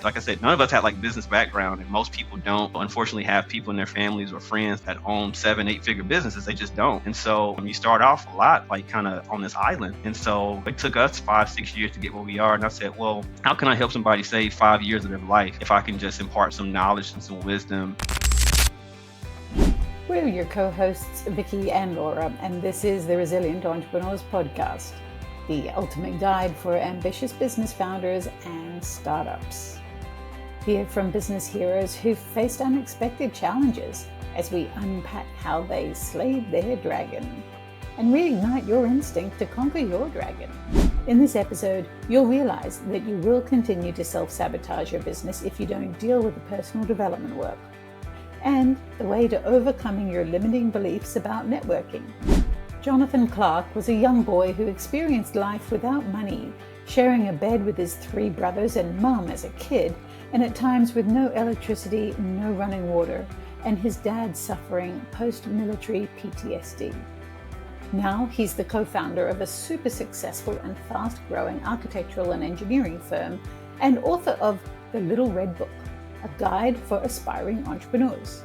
Like I said, none of us had like business background, and most people don't unfortunately have people in their families or friends that own 7, 8 figure businesses. They just don't. And so you start off a lot like kind of on this island. And so it took us 5, 6 years to get where we are. And I said, well, how can I help somebody save 5 years of their life if I can just impart some knowledge and some wisdom? We're your co-hosts, Vicky and Laura, and this is the Resilient Entrepreneurs Podcast, the ultimate guide for ambitious business founders and startups. Hear from business heroes who've faced unexpected challenges as we unpack how they slayed their dragon and reignite your instinct to conquer your dragon. In this episode, you'll realize that you will continue to self-sabotage your business if you don't deal with the personal development work, and the way to overcoming your limiting beliefs about networking. Jonathan Clark was a young boy who experienced life without money, sharing a bed with his 3 brothers and mum as a kid, and at times with no electricity, no running water, and his dad suffering post-military PTSD. Now he's the co-founder of a super successful and fast-growing architectural and engineering firm, and author of The Little Red Book, a guide for aspiring entrepreneurs.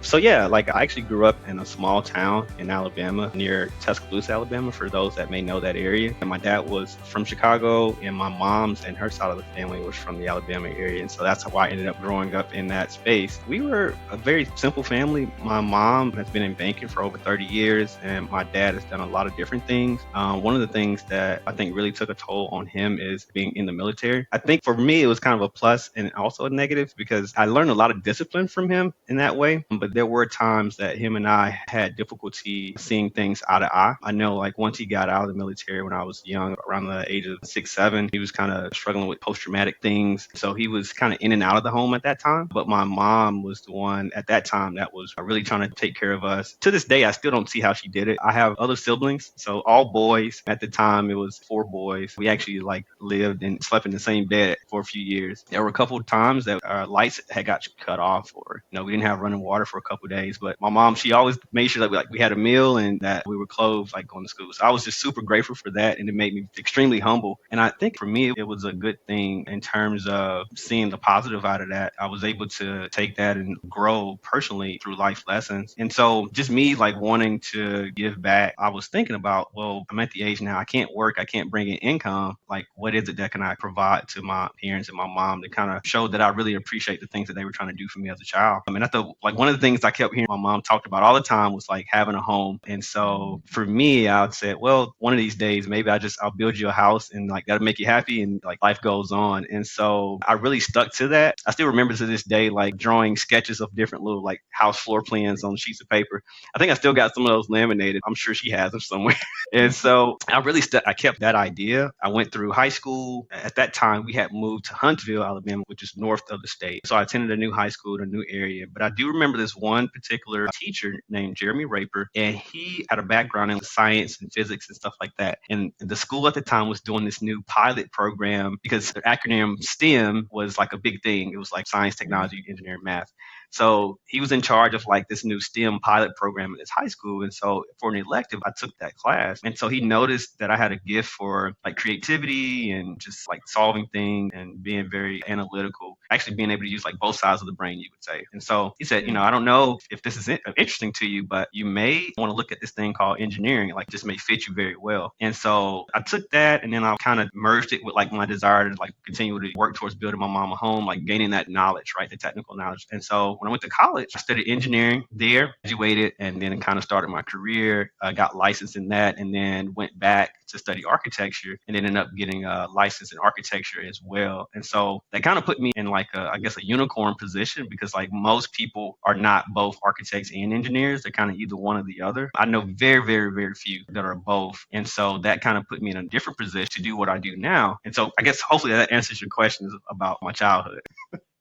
So yeah, like I actually grew up in a small town in Alabama near Tuscaloosa, Alabama, for those that may know that area. And my dad was from Chicago, and my mom's and her side of the family was from the Alabama area. And so that's how I ended up growing up in that space. We were a very simple family. My mom has been in banking for over 30 years, and my dad has done a lot of different things. One of the things that I think really took a toll on him is being in the military. I think for me, it was kind of a plus and also a negative because I learned a lot of discipline from him in that way. But there were times that him and I had difficulty seeing things eye to eye. I know like once he got out of the military when I was young, around the age of 6, 7, he was kind of struggling with post-traumatic things. So he was kind of in and out of the home at that time. But my mom was the one at that time that was really trying to take care of us. To this day, I still don't see how she did it. I have other siblings, so all boys. At the time, it was 4 boys. We actually like lived and slept in the same bed for a few years. There were a couple of times that our lights had got cut off, or we didn't have running water for a couple of days. But my mom, she always made sure that we had a meal and that we were clothed like going to school. So I was just super grateful for that, and it made me extremely humble. And I think for me, it was a good thing in terms of seeing the positive out of that. I was able to take that and grow personally through life lessons. And so just me like wanting to give back, I was thinking about, well, I'm at the age now, I can't work, I can't bring in income. Like, what is it that can I provide to my parents and my mom to kind of show that I really appreciate the things that they were trying to do for me as a child? I mean, I thought like one of the things I kept hearing my mom talked about all the time was like having a home. And so for me, I would say, well, one of these days, maybe I'll build you a house and like that'll make you happy and like life goes on. And so I really stuck to that. I still remember to this day, like drawing sketches of different little like house floor plans on sheets of paper. I think I still got some of those laminated. I'm sure she has them somewhere. And so I kept that idea. I went through high school. At that time, we had moved to Huntsville, Alabama, which is north of the state. So I attended a new high school in a new area. But I do remember this one particular teacher named Jeremy Raper, and he had a background in science and physics and stuff like that. And the school at the time was doing this new pilot program because the acronym STEM was like a big thing. It was like science, technology, engineering, math. So he was in charge of like this new STEM pilot program at his high school. And so for an elective, I took that class. And so he noticed that I had a gift for like creativity and just like solving things and being very analytical, actually being able to use like both sides of the brain, you would say. And so he said, I don't know if this is interesting to you, but you may want to look at this thing called engineering. Like this may fit you very well. And so I took that and then I kind of merged it with like my desire to like continue to work towards building my mom a home, like gaining that knowledge, right? The technical knowledge. And so when I went to college, I studied engineering there, graduated, and then kind of started my career. I got licensed in that and then went back to study architecture and ended up getting a license in architecture as well. And so that kind of put me in like a unicorn position because like most people are not both architects and engineers. They're kind of either one or the other. I know very, very, very few that are both. And so that kind of put me in a different position to do what I do now. And so I guess hopefully that answers your questions about my childhood.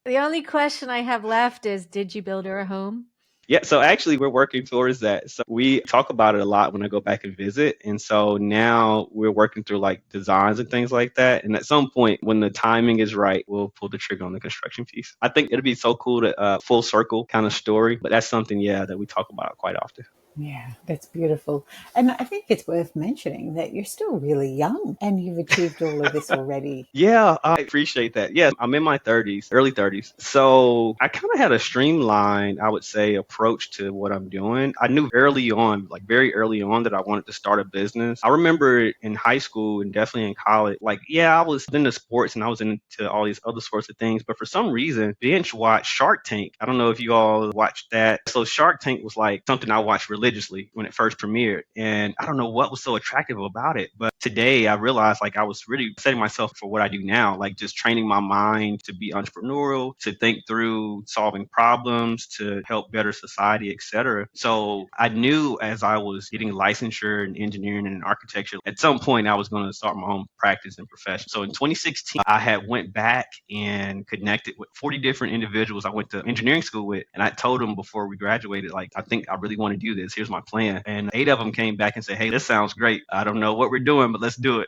The only question I have left is, did you build her a home? Yeah, so actually we're working towards that. So we talk about it a lot when I go back and visit. And so now we're working through like designs and things like that. And at some point when the timing is right, we'll pull the trigger on the construction piece. I think it'll be so cool to full circle kind of story, but that's something, that we talk about quite often. Yeah, that's beautiful. And I think it's worth mentioning that you're still really young and you've achieved all of this already. Yeah, I appreciate that. Yeah, I'm in my 30s, early 30s. So I kind of had a streamlined, I would say, approach to what I'm doing. I knew early on, like very early on, that I wanted to start a business. I remember in high school and definitely in college, like, yeah, I was into sports and I was into all these other sorts of things. But for some reason, binge watched Shark Tank. I don't know if you all watched that. So Shark Tank was like something I watched religiously when it first premiered. And I don't know what was so attractive about it. But today I realized like I was really setting myself for what I do now, like just training my mind to be entrepreneurial, to think through solving problems, to help better society, etc. So I knew as I was getting licensure in engineering and in architecture, at some point I was going to start my own practice and profession. So in 2016, I had went back and connected with 40 different individuals I went to engineering school with. And I told them before we graduated, like, I think I really want to do this. Here's my plan. And 8 of them came back and said, hey, this sounds great. I don't know what we're doing, but let's do it.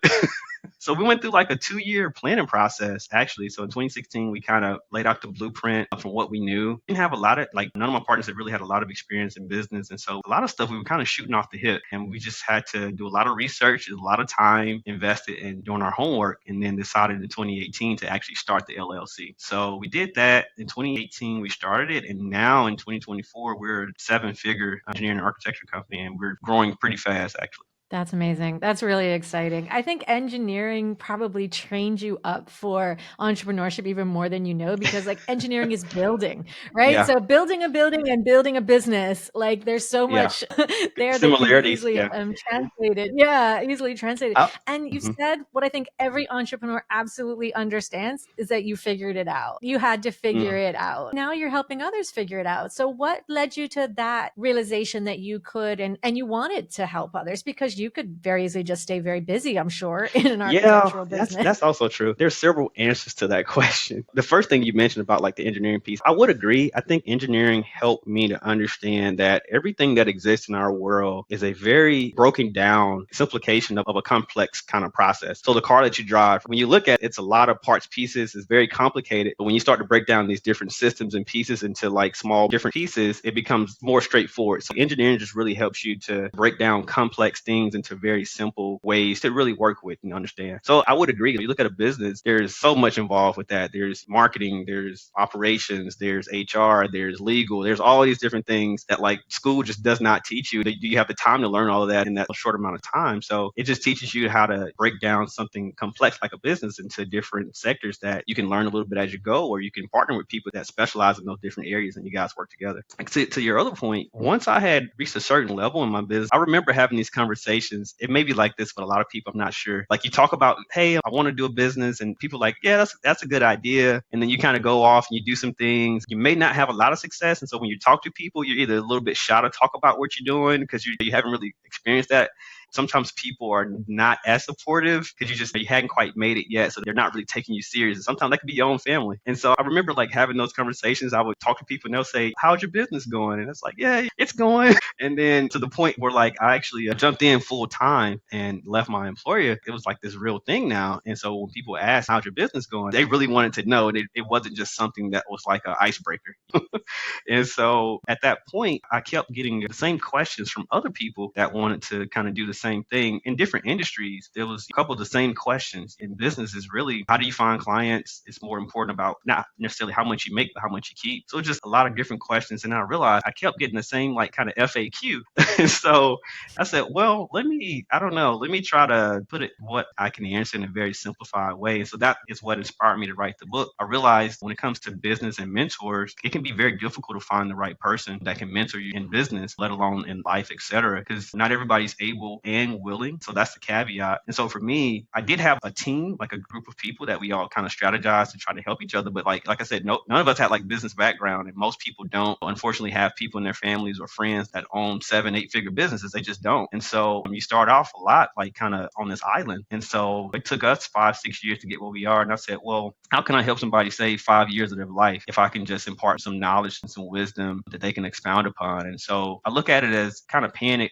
So we went through like a 2-year planning process, actually. So in 2016, we kind of laid out the blueprint from what we knew. Didn't have a lot of, like, none of my partners had really had a lot of experience in business. And so a lot of stuff we were kind of shooting off the hip. And we just had to do a lot of research, a lot of time invested in doing our homework, and then decided in 2018 to actually start the LLC. So we did that in 2018. We started it. And now in 2024, we're a 7-figure engineering and architecture company, and we're growing pretty fast, actually. That's amazing. That's really exciting. I think engineering probably trained you up for entrepreneurship even more than you know, because like engineering is building, right? Yeah. So building a building and building a business, like there's so Yeah. much there that can be Similarities. easily Yeah. translated. Yeah, easily translated. I, And you mhm. said what I think every entrepreneur absolutely understands is that you figured it out. You had to figure Mm. it out. Now you're helping others figure it out. So what led you to that realization that you could and you wanted to help others? Because you could very easily just stay very busy, I'm sure, in an Yeah, architectural that's business. that's also true. There's several answers to that question. The first thing you mentioned about like the engineering piece, I would agree. I think engineering helped me to understand that everything that exists in our world is a very broken down simplification of a complex kind of process. So the car that you drive, when you look at it, it's a lot of parts, pieces, it's very complicated. But when you start to break down these different systems and pieces into like small different pieces, it becomes more straightforward. So engineering just really helps you to break down complex things into very simple ways to really work with and understand. So I would agree. If you look at a business, there's so much involved with that. There's marketing, there's operations, there's HR, there's legal, there's all these different things that like school just does not teach you. Do you have the time to learn all of that in that short amount of time? So it just teaches you how to break down something complex like a business into different sectors that you can learn a little bit as you go, or you can partner with people that specialize in those different areas and you guys work together. Like to your other point, once I had reached a certain level in my business, I remember having these conversations. It may be like this, but a lot of people, I'm not sure. Like you talk about, hey, I want to do a business, and people like, yeah, that's a good idea. And then you kind of go off and you do some things. You may not have a lot of success. And so when you talk to people, you're either a little bit shy to talk about what you're doing because you haven't really experienced that. Sometimes people are not as supportive because you hadn't quite made it yet, so they're not really taking you serious. And sometimes that could be your own family. And so I remember like having those conversations. I would talk to people and they'll say, how's your business going? And it's like, yeah, it's going. And then to the point where like I actually jumped in full time and left my employer. It was like this real thing now. And so when people ask, how's your business going, they really wanted to know. And it wasn't just something that was like an icebreaker. And so at that point, I kept getting the same questions from other people that wanted to kind of do the same thing in different industries. There was a couple of the same questions in business is really, how do you find clients? It's more important about not necessarily how much you make, but how much you keep. So just a lot of different questions. And I realized I kept getting the same like kind of FAQ. And so I said, well, I don't know, let me try to put it what I can answer in a very simplified way. And so that is what inspired me to write the book. I realized when it comes to business and mentors, it can be very difficult to find the right person that can mentor you in business, let alone in life, etc. Because not everybody's able and willing. So that's the caveat. And so for me, I did have a team, like a group of people that we all kind of strategized to try to help each other. But like I said, no, none of us had like business background, and most people don't unfortunately have people in their families or friends that own 7, 8 figure businesses. They just don't. And so you start off a lot like kind of on this island. And so it took us 5, 6 years to get where we are. And I said, well, how can I help somebody save 5 years of their life if I can just impart some knowledge and some wisdom that they can expound upon? And so I look at it as kind of paying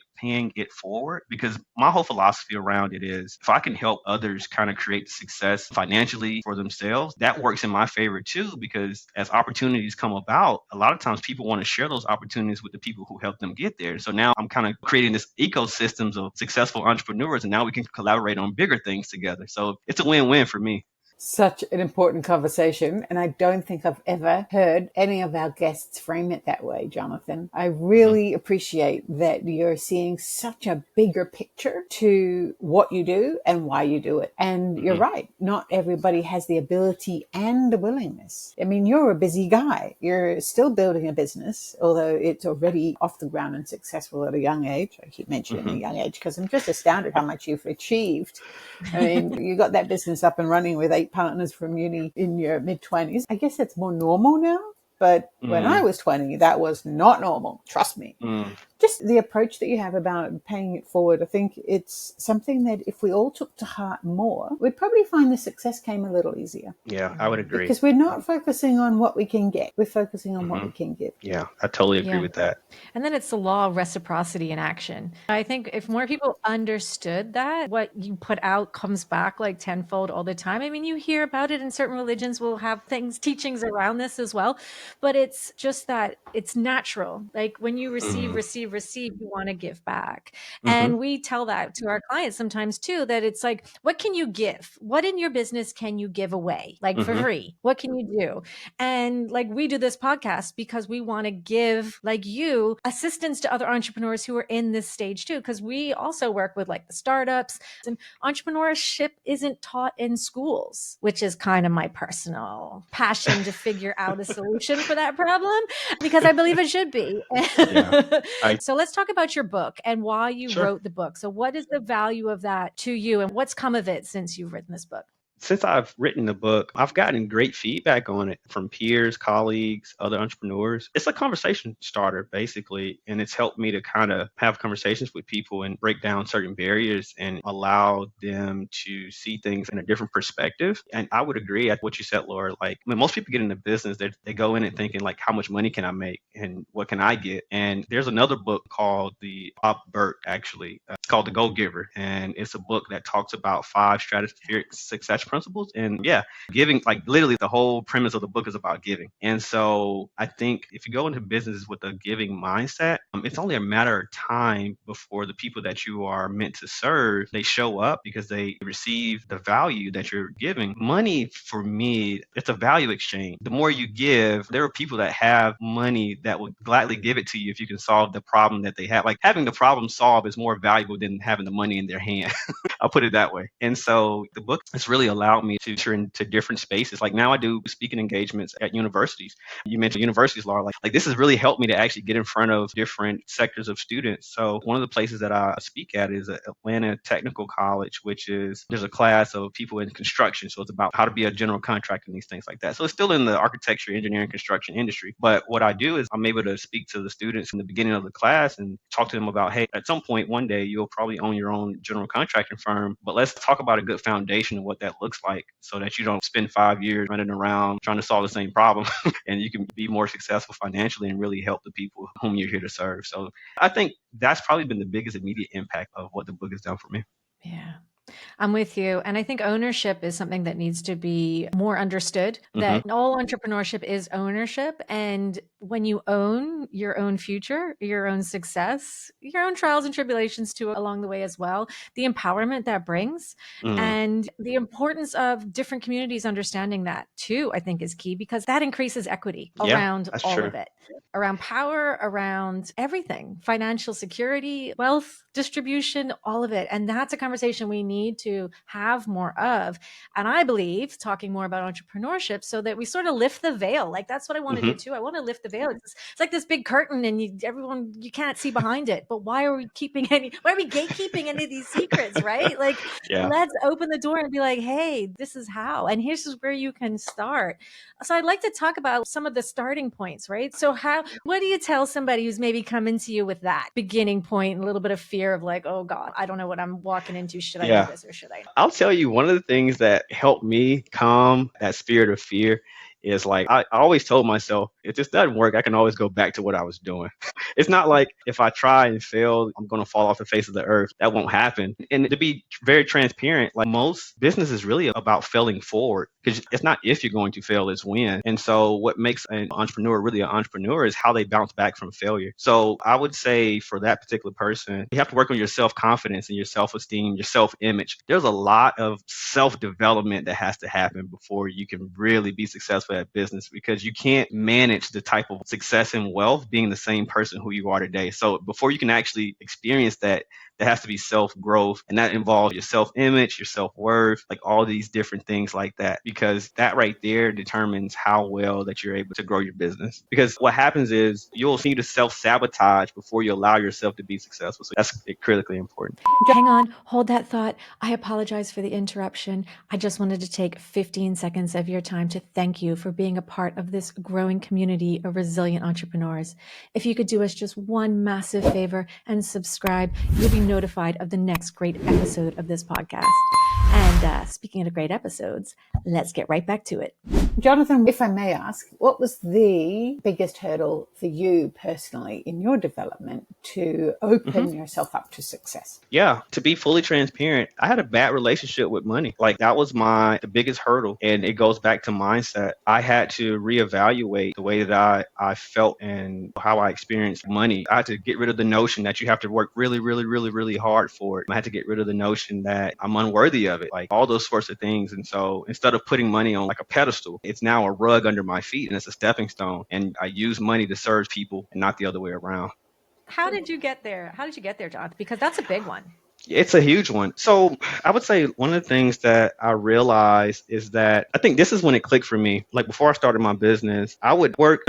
it forward, because because my whole philosophy around it is if I can help others kind of create success financially for themselves, that works in my favor too, because as opportunities come about, a lot of times people want to share those opportunities with the people who help them get there. So now I'm kind of creating this ecosystems of successful entrepreneurs, and now we can collaborate on bigger things together. So it's a win-win for me. Such an important conversation, and I don't think I've ever heard any of our guests frame it that way, Jonathan. I really appreciate that you're seeing such a bigger picture to what you do and why you do it. And you're right, not everybody has the ability and the willingness. I mean, you're a busy guy. You're still building a business, although it's already off the ground and successful at a young age. I keep mentioning a young age because I'm just astounded how much you've achieved. I mean, you got that business up and running with 8 partners from uni in your mid-20s. I guess it's more normal now, but when I was 20, that was not normal. Trust me. Just the approach that you have about paying it forward, I think it's something that if we all took to heart more, we'd probably find the success came a little easier. Yeah, I would agree. Because we're not focusing on what we can get. We're focusing on what we can give. Yeah, I totally agree with that. And then it's the law of reciprocity in action. I think if more people understood that, what you put out comes back like tenfold all the time. I mean, you hear about it, and certain religions will have teachings around this as well. But it's just that it's natural. Like when you receive, you want to give back. And we tell that to our clients sometimes too, that it's like, what can you give? What in your business can you give away? Like for free? What can you do? And like we do this podcast because we want to give like you assistance to other entrepreneurs who are in this stage too, because we also work with like the startups, and entrepreneurship isn't taught in schools, which is kind of my personal passion to figure out a solution for that problem, because I believe it should be. So let's talk about your book and why you wrote the book. So what is the value of that to you, and what's come of it since you've written this book? Since I've written the book, I've gotten great feedback on it from peers, colleagues, other entrepreneurs. It's a conversation starter, basically, and it's helped me to kind of have conversations with people and break down certain barriers and allow them to see things in a different perspective. And I would agree at what you said, Laura. Like, when most people get into business, they go in and thinking, like, how much money can I make and what can I get? And there's another book called Bob Burke, actually. It's called The Go Giver. And it's a book that talks about 5 stratospheric success principles. And giving, like literally the whole premise of the book is about giving. And so I think if you go into business with a giving mindset, it's only a matter of time before the people that you are meant to serve, they show up because they receive the value that you're giving. Money, for me, it's a value exchange. The more you give, there are people that have money that will gladly give it to you if you can solve the problem that they have. Like, having the problem solved is more valuable than having the money in their hand. I'll put it that way. And so the book has really allowed me to enter into different spaces. Like, now I do speaking engagements at universities. You mentioned universities, Laura. Like this has really helped me to actually get in front of different sectors of students. So one of the places that I speak at is Atlanta Technical College, there's a class of people in construction. So it's about how to be a general contractor and these things like that. So it's still in the architecture, engineering, construction industry. But what I do is I'm able to speak to the students in the beginning of the class and talk to them about, hey, at some point one day you'll probably own your own general contracting firm, but let's talk about a good foundation of what that looks like, so that you don't spend 5 years running around trying to solve the same problem and you can be more successful financially and really help the people whom you're here to serve. So I think that's probably been the biggest immediate impact of what the book has done for me. Yeah. I'm with you. And I think ownership is something that needs to be more understood, that all entrepreneurship is ownership. And when you own your own future, your own success, your own trials and tribulations too along the way as well, the empowerment that brings and the importance of different communities understanding that too, I think is key, because that increases equity around all of it, around power, around everything, financial security, wealth distribution, all of it. And that's a conversation we need to have more of. And I believe talking more about entrepreneurship so that we sort of lift the veil. Like, that's what I want to do too. I want to lift the veil. It's like this big curtain and you can't see behind it. But why are we gatekeeping any of these secrets, right? Like, let's open the door and be like, hey, this is how, and here's where you can start. So I'd like to talk about some of the starting points, right? So what do you tell somebody who's maybe coming to you with that beginning point and a little bit of fear of like, oh God, I don't know what I'm walking into. Should I do this or should I? I'll tell you, one of the things that helped me calm that spirit of fear is like, I always told myself, if this doesn't work, I can always go back to what I was doing. It's not like if I try and fail, I'm going to fall off the face of the earth. That won't happen. And to be very transparent, like most business is really about failing forward, because it's not if you're going to fail, it's when. And so what makes an entrepreneur really an entrepreneur is how they bounce back from failure. So I would say for that particular person, you have to work on your self-confidence and your self-esteem, your self-image. There's a lot of self-development that has to happen before you can really be successful at business, because you can't manage the type of success and wealth being the same person who you are today. So before you can actually experience that, there has to be self-growth, and that involves your self-image, your self-worth, like all these different things like that, because that right there determines how well that you're able to grow your business. Because what happens is you'll need to self-sabotage before you allow yourself to be successful. So that's critically important. Hang on, hold that thought. I apologize for the interruption. I just wanted to take 15 seconds of your time to thank you for being a part of this growing community of resilient entrepreneurs. If you could do us just one massive favor and subscribe, you'll be notified of the next great episode of this podcast. And speaking of great episodes, let's get right back to it. Jonathan, if I may ask, what was the biggest hurdle for you personally in your development to open yourself up to success? Yeah, to be fully transparent, I had a bad relationship with money. Like that was the biggest hurdle. And it goes back to mindset. I had to reevaluate the way that I felt and how I experienced money. I had to get rid of the notion that you have to work really, really, really, really hard for it. I had to get rid of the notion that I'm unworthy of it, like all those sorts of things. And so instead of putting money on like a pedestal, it's now a rug under my feet and it's a stepping stone. And I use money to serve people and not the other way around. How did you get there? How did you get there, Jonathan? Because that's a big one. It's a huge one. So I would say one of the things that I realized is that I think this is when it clicked for me. Like before I started my business, you would work,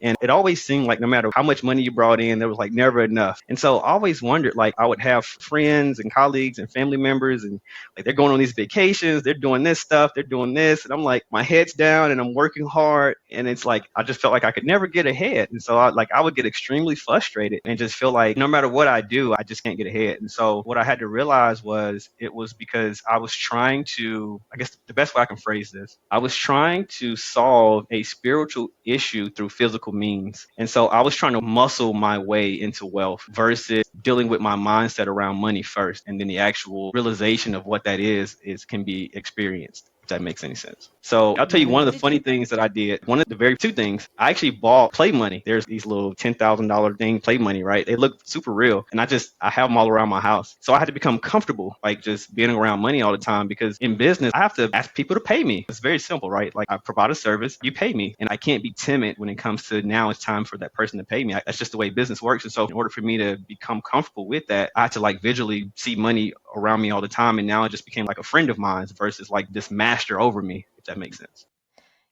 and it always seemed like no matter how much money you brought in, there was like never enough. And so I always wondered, like I would have friends and colleagues and family members, and like they're going on these vacations, they're doing this stuff, they're doing this. And I'm like, my head's down and I'm working hard. And it's like, I just felt like I could never get ahead. And so I would get extremely frustrated and just feel like no matter what I do, I just can't get ahead. And so what I had to realize was it was because I was trying to, I guess the best way I can phrase this, I was trying to solve a spiritual issue through physical means. And so I was trying to muscle my way into wealth versus dealing with my mindset around money first. And then the actual realization of what that is can be experienced, if that makes any sense. So I'll tell you one of the funny things that I did. One of the very two things, I actually bought play money. There's these little $10,000 thing play money, right? They look super real. And I have them all around my house. So I had to become comfortable, like just being around money all the time, because in business, I have to ask people to pay me. It's very simple, right? Like I provide a service, you pay me. And I can't be timid when it comes to now it's time for that person to pay me. That's just the way business works. And so in order for me to become comfortable with that, I had to like visually see money around me all the time. And now it just became like a friend of mine versus like this master over me, if that makes sense.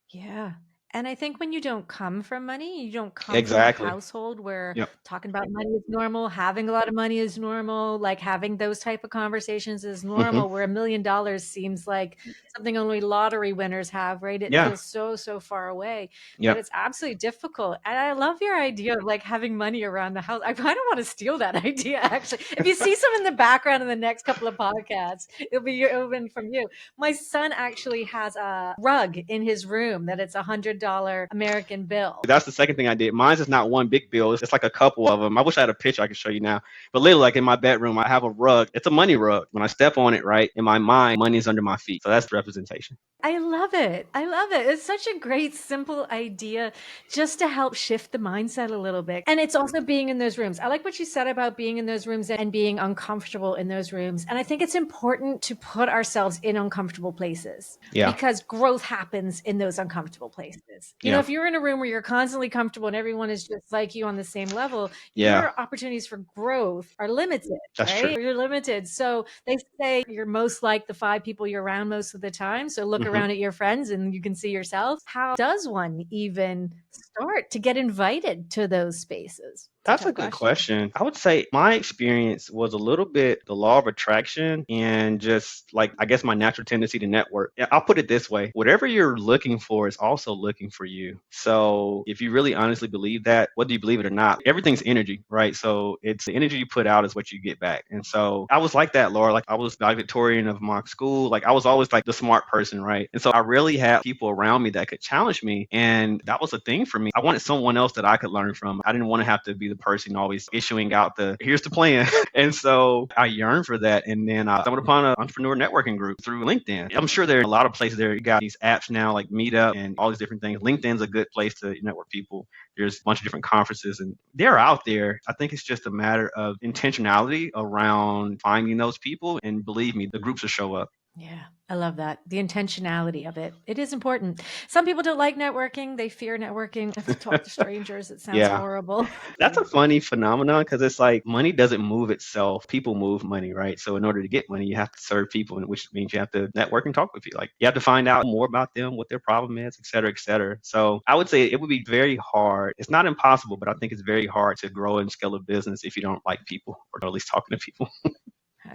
Yeah. And I think when you don't come from money, you don't come Exactly. from a household where Yep. talking about money is normal, having a lot of money is normal, like having those type of conversations is normal, where $1 million seems like something only lottery winners have, right? It Yeah. feels so far away, Yep. but it's absolutely difficult. And I love your idea of like having money around the house. I kind of want to steal that idea, actually. If you see some in the background in the next couple of podcasts, it'll be from you. My son actually has a rug in his room that it's $100 American bill. That's the second thing I did. Mine's is not one big bill. It's like a couple of them. I wish I had a picture I could show you now. But literally, like in my bedroom, I have a rug. It's a money rug. When I step on it, right, in my mind, money is under my feet. So that's the representation. I love it. I love it. It's such a great, simple idea just to help shift the mindset a little bit. And it's also being in those rooms. I like what you said about being in those rooms and being uncomfortable in those rooms. And I think it's important to put ourselves in uncomfortable places because growth happens in those uncomfortable places. You know, if you're in a room where you're constantly comfortable and everyone is just like you on the same level, your opportunities for growth are limited. That's right? true. You're limited. So they say you're most like the 5 people you're around most of the time. So look around at your friends and you can see yourself. How does one even start to get invited to those spaces? It's a That's a tough good question. question. I would say my experience was a little bit the law of attraction and just like, I guess, my natural tendency to network. Yeah, I'll put it this way: whatever you're looking for is also looking for you. So if you really honestly believe that, whether you believe it or not, everything's energy, right? So it's the energy you put out is what you get back. And so I was like that, Laura. Like, I was valedictorian of my school. Like, I was always like the smart person, right? And so I really had people around me that could challenge me. And that was a thing for me. I wanted someone else that I could learn from. I didn't want to have to be the person always issuing out the here's the plan. And so I yearned for that. And then I stumbled upon an entrepreneur networking group through LinkedIn. I'm sure there are a lot of places there. You got these apps now like Meetup and all these different things. LinkedIn's a good place to network people. There's a bunch of different conferences and they're out there. I think it's just a matter of intentionality around finding those people. And believe me, the groups will show up. Yeah, I love that. The intentionality of it. It is important. Some people don't like networking. They fear networking. Have to talk to strangers. It sounds Yeah. horrible. That's a funny phenomenon because it's like money doesn't move itself. People move money, right? So in order to get money, you have to serve people, which means you have to network and talk with people. Like, you have to find out more about them, what their problem is, et cetera, et cetera. So I would say it would be very hard. It's not impossible, but I think it's very hard to grow and scale a business if you don't like people or at least talking to people.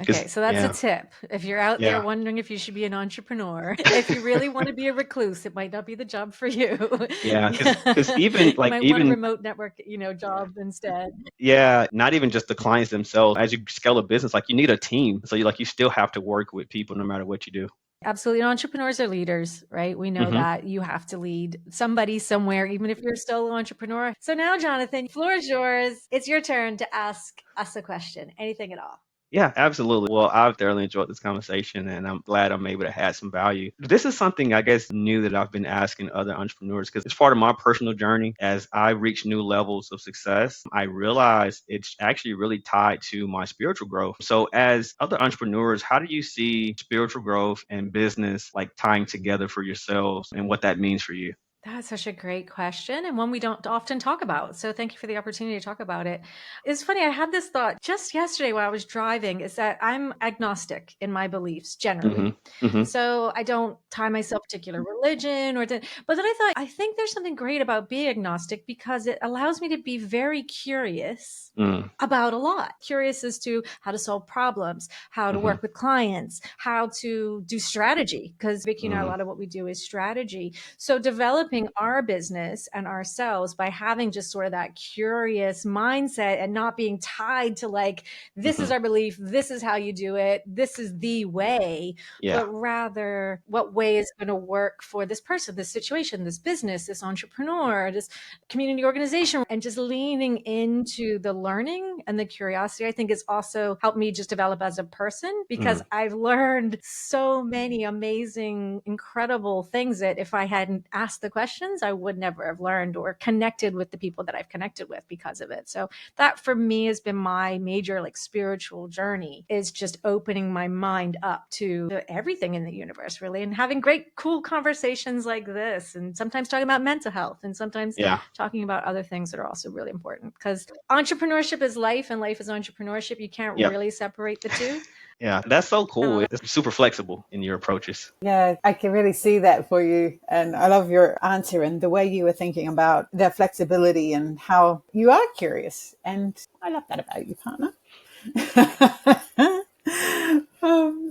Okay, so that's a Yeah, tip. If you're out there yeah, wondering if you should be an entrepreneur, if you really want to be a recluse, it might not be the job for you. yeah. Because Yeah. even You like might want a even remote network, job instead. yeah, not even just the clients themselves. As you scale a business, like, you need a team. So you still have to work with people no matter what you do. Absolutely. Entrepreneurs are leaders, right? We know Hmm. that you have to lead somebody somewhere, even if you're a solo entrepreneur. So now, Jonathan, floor is yours. It's your turn to ask us a question, anything at all. Yeah, absolutely. Well, I've thoroughly enjoyed this conversation and I'm glad I'm able to add some value. This is something I guess new that I've been asking other entrepreneurs because it's part of my personal journey. As I reach new levels of success, I realize it's actually really tied to my spiritual growth. So, as other entrepreneurs, how do you see spiritual growth and business like tying together for yourselves and what that means for you? That's such a great question and one we don't often talk about. So thank you for the opportunity to talk about it. It's funny, I had this thought just yesterday while I was driving is that I'm agnostic in my beliefs Hmm. generally. Hmm. So I don't tie myself to a particular religion but then I thought, I think there's something great about being agnostic because it allows me to be very curious Mm. about a lot. Curious as to how to solve problems, how to Hmm. work with clients, how to do strategy. Because Vicky and I, a Mm. lot of what we do is strategy. So developing our business and ourselves by having just sort of that curious mindset and not being tied to like, this is Hmm. our belief, this is how you do it, this is the way, Yeah. but rather what way is going to work for this person, this situation, this business, this entrepreneur, this community organization, and just leaning into the learning and the curiosity, I think has also helped me just develop as a person because Mm. I've learned so many amazing, incredible things that if I hadn't asked the questions, I would never have learned or connected with the people that I've connected with because of it. So that for me has been my major like spiritual journey is just opening my mind up to everything in the universe really and having great, cool conversations like this and sometimes talking about mental health and sometimes Yeah. talking about other things that are also really important because entrepreneurship is life and life is entrepreneurship. You can't Yep. really separate the two. Yeah. That's so cool. It's super flexible in your approaches. Yeah, I can really see that for you. And I love your answer and the way you were thinking about the flexibility and how you are curious. And I love that about you, partner.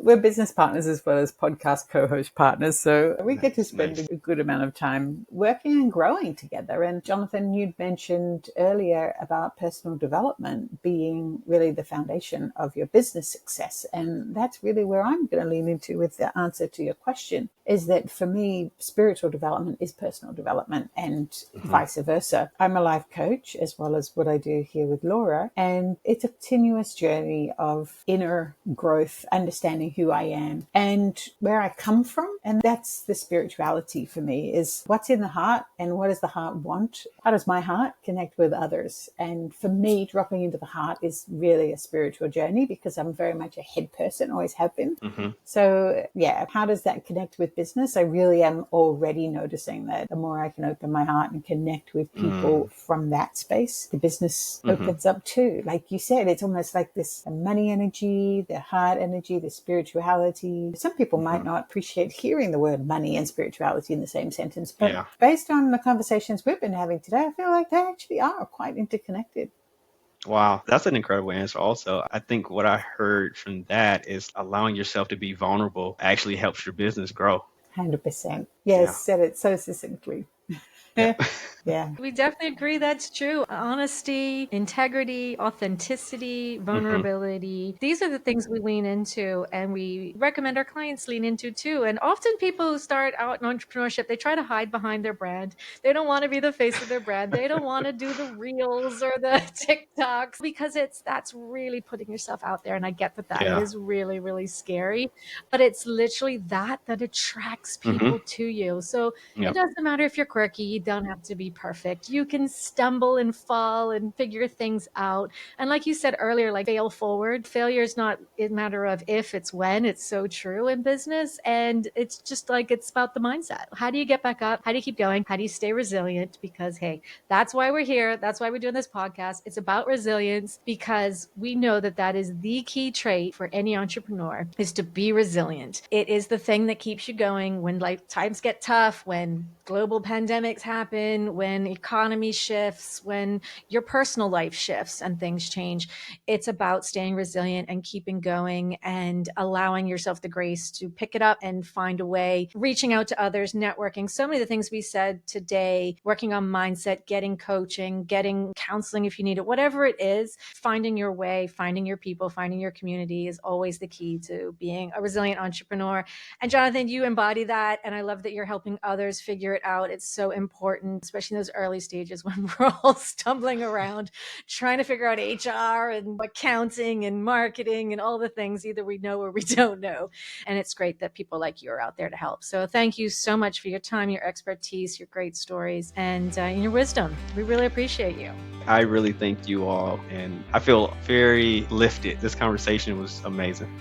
We're business partners as well as podcast co-host partners, so we get to Nice. spend Nice. a good amount of time working and growing together. And Jonathan, you'd mentioned earlier about personal development being really the foundation of your business success, and that's really where I'm going to lean into with the answer to your question, is that for me, spiritual development is personal development and Hmm. vice versa. I'm a life coach as well as what I do here with Laura, and it's a continuous journey of inner growth, understanding who I am and where I come from. And that's the spirituality for me, is what's in the heart and what does the heart want? How does my heart connect with others? And for me, dropping into the heart is really a spiritual journey because I'm very much a head person, always have been. Hmm. So yeah, how does that connect with business? I really am already noticing that the more I can open my heart and connect with people from that space, the business Hmm. opens up too. Like you said, it's almost like this money energy, the heart energy energy, there's spirituality. Some people might not appreciate hearing the word money and spirituality in the same sentence, but based on the conversations we've been having today, I feel like they actually are quite interconnected. Wow, that's an incredible answer also. I think what I heard from that is allowing yourself to be vulnerable actually helps your business grow. 100%. Yes, said it so succinctly. Yeah. Yeah. We definitely agree that's true. Honesty, integrity, authenticity, vulnerability. These are the things we lean into and we recommend our clients lean into too. And often people who start out in entrepreneurship, they try to hide behind their brand. They don't want to be the face of their brand. They don't want to do the reels or the TikToks because that's really putting yourself out there. And I get that it is really, really scary, but it's literally that attracts people to you. So it doesn't matter if you're quirky. You don't have to be perfect. You can stumble and fall and figure things out. And like you said earlier, like fail forward. Failure is not a matter of if, it's when. It's so true in business. And it's just like, it's about the mindset. How do you get back up? How do you keep going? How do you stay resilient? Because, hey, that's why we're here. That's why we're doing this podcast. It's about resilience because we know that is the key trait for any entrepreneur is to be resilient. It is the thing that keeps you going when like times get tough, when global pandemics happen, when economy shifts, when your personal life shifts and things change. It's about staying resilient and keeping going and allowing yourself the grace to pick it up and find a way, reaching out to others, networking. So many of the things we said today, working on mindset, getting coaching, getting counseling if you need it, whatever it is, finding your way, finding your people, finding your community is always the key to being a resilient entrepreneur. And Jonathan, you embody that. And I love that you're helping others figure it out. It's so important, especially in those early stages when we're all stumbling around trying to figure out HR and accounting and marketing and all the things either we know or we don't know. And it's great that people like you are out there to help. So thank you so much for your time, your expertise, your great stories, and your wisdom. We really appreciate you. I really thank you all, and I feel very lifted. This conversation was amazing.